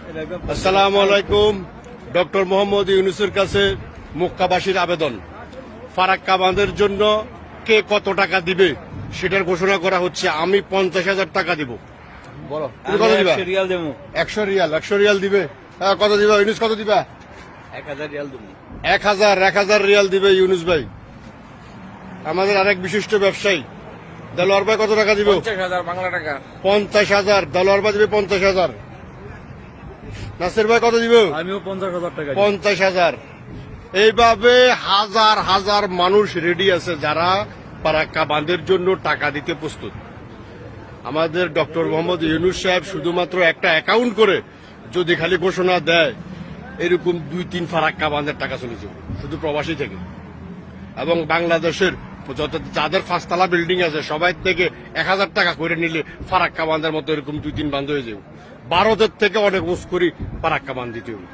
আসসালামু আলাইকুম। ডক্টর মোহাম্মদ ইউনূসের কাছে মক্কাবাসীর আবেদন, ফারাক্কা বাঁধের জন্য কে কত টাকা দিবে সেটার ঘোষণা করা হচ্ছে। আমি 50,000 টাকা দিব। বলো তুমি কত দিবা? 100 রিয়াল দেবো। 100 রিয়াল। 100 রিয়াল দিবে? হ্যাঁ, কত দিবা ইউনূস? কত দিবা? 1000 রিয়াল দেবো। 1000 রিয়াল দিবে ইউনূস ভাই। আমাদের আরেক বিশিষ্ট ব্যবসায়ী দেলোয়ার ভাই কত টাকা দিবে? 50,000 বাংলা টাকা। 50,000। দেলোয়ার ভাই দিবে 50,000। নাসির ভাই কত দিবে? আমিও 50,000 টাকা। 50,000। এইভাবে হাজার হাজার মানুষ রেডি আছে যারা ফারাক্কা বাঁধের জন্য টাকা দিতে প্রস্তুত। আমাদের ডক্টর মোহাম্মদ ইউনূস সাহেব শুধুমাত্র একটা অ্যাকাউন্ট করে যদি খালি ঘোষণা দেয়, এরকম 2-3 ফারাক্কা বাঁধের টাকা চলে যাবে শুধু প্রবাসী থেকে। এবং বাংলাদেশের যাদের 5 তলা বিল্ডিং আছে সবাই থেকে 1000 টাকা করে নিলে ফারাক্কা বাঁধের মতো এরকম 2-3 বাঁধ হয়ে যাবে। ভারতের থেকে অনেক উস করি ফারাক্কা বাঁধ দিতে হবে।